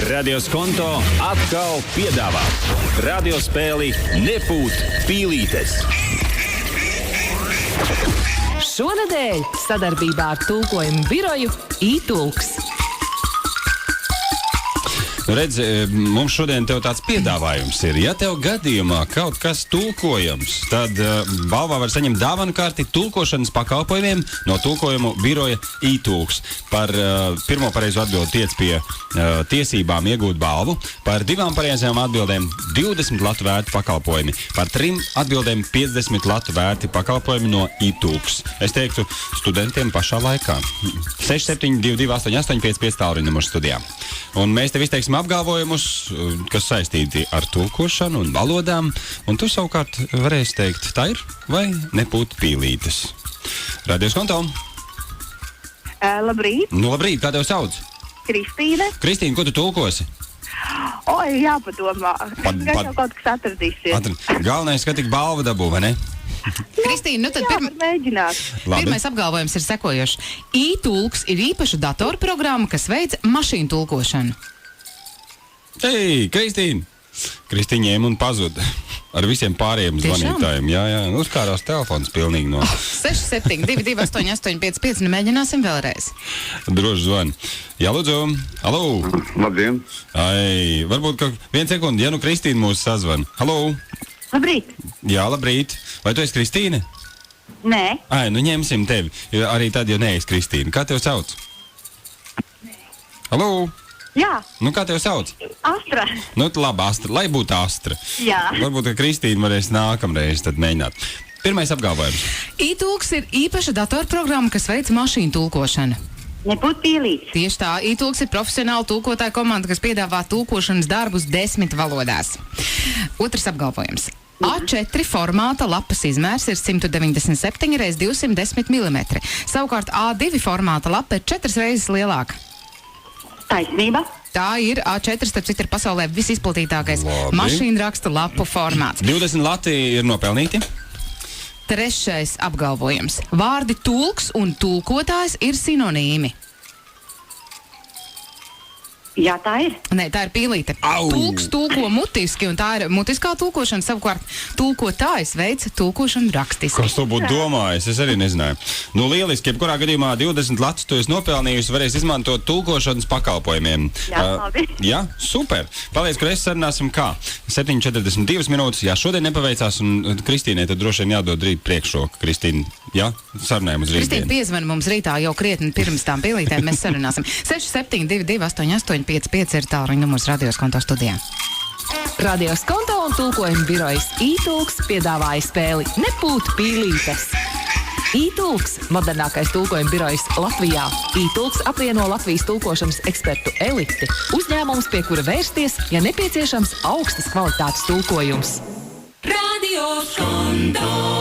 Radio Skonto atkal piedāvā radiospēli Nepūt pīlītes. Šonedēļ sadarbībā ar tulkojumu biroju iTulks. Redz, mums šodien tev tāds piedāvājums ir. Ja tev gadījumā kaut kas tulkojams, tad balvā var saņemt dāvanu karti tulkošanas pakalpojumiem no tulkojumu biroja iTulks. Par pirmo pareizo atbildi tiec pie tiesībām iegūt balvu, par 2 pareizajām atbildēm 20 latu vērti pakalpojumi, par 3 atbildēm 50 latu vērti pakalpojumi no iTulks. Es teiktu studentiem pašā laikā. 6722 885 tālruņa numurs studijā. Un mēs tev izteiksim apgalvojumus, kas saistīti ar tulkošanu un valodām, un tu savukārt varēsi teikt, tā ir vai nepūt pīlītes. Radio Skonto. Labrīt. Nu, labrīt, kā tev sauc? Kristīne. Kristīne, ko tu tulkosi? Oi, jāpadomā. Gan jau kaut kas atradīsies. Galvenais, ka tik balvu dabū, vai ne? Kristīne, nu tad pirmais apgalvojums ir sekojošs. iTulks ir īpaša datorprogramma, kas veic mašīnu tulkošanu. Hei, Kristīne! Kristīne ņēma un pazuda ar visiem pārējiem zvanītājiem. Jā, uzkārās telefons pilnīgi no... 6722 885, nemēģināsim vēlreiz. Droši zvani. Jā, lūdzu. Halo! Labdien! Ai, varbūt, ka 1 sekundi, ja nu Kristīne mūs sazvan. Halo! Labrīt. Jā, labrīt. Vai tu esi Kristīne? Nē. Ai, nu ņemsim tevi. Arī tad, ja neesi Kristīne. Kā tev sauc? Halo? Jā. Nu, kā tev sauc? Astra. Nu, labi, Astra. Lai būtu Astra. Jā. Varbūt, ka Kristīne varēs nākamreiz tad mēģināt. Pirmais apgalvojums. iTulks ir īpaša datorprogramma, kas veic mašīnu tulkošanu. Nepūt pīlītes. Tieši tā, iTulks ir profesionāla tulkotāja komanda, kas piedāvā tulkošanas darbus 10 valodās. Otrs apgalvojums. A4 formāta lapas izmērs ir 197 x 210 mm. Savukārt A2 formāta lapa ir 4 reizes lielāka. Taisnība. Tā ir A4, starp citu, ir pasaulē visizplatītākais mašīnu raksta lapu formāts. 20 lati ir nopelnīti. Trešais apgalvojums. Vārdi tulks un tulkotājs ir sinonīmi. Jā, tā ir. Nē, tā ir pīlīte. Au! Tulks tulko mutiski, un tā ir mutiskā tulkošana. Savukārt tulkotājs veic tulkošanu rakstiski. Kas to būtu domājis? Es arī nezināju. Nu, lieliski, jebkurā gadījumā 20 latus tu esi nopelnījusi, varēs izmantot tulkošanas pakalpojumiem. Jā, labi. Jā, super. Paldies, ka reiz sarunāsim kā. 7:42 minūtes. Jā, šodien nepaveicās, un Kristīnai tad droši vien jādod rīt priekšroku. Kristīna, jā, sarunājam uz rītdienu. Kristīna piezvan mums rītā jau krietni pirms tām pīlītēm. Mēs sarunāsim. 6722 885 ir tālruņa numurs Radio Skonto studijā. Radio Skonto un tulkojumu birojas iTulks piedāvāja spēli Nepūt pīlītes. iTulks – modernākais tulkojumu birojas Latvijā. iTulks apvieno Latvijas tulkošanas ekspertu eliti. Uzņēmums, pie kura vērsties, ja nepieciešams augstas kvalitātes tulkojums. Radio Skonto.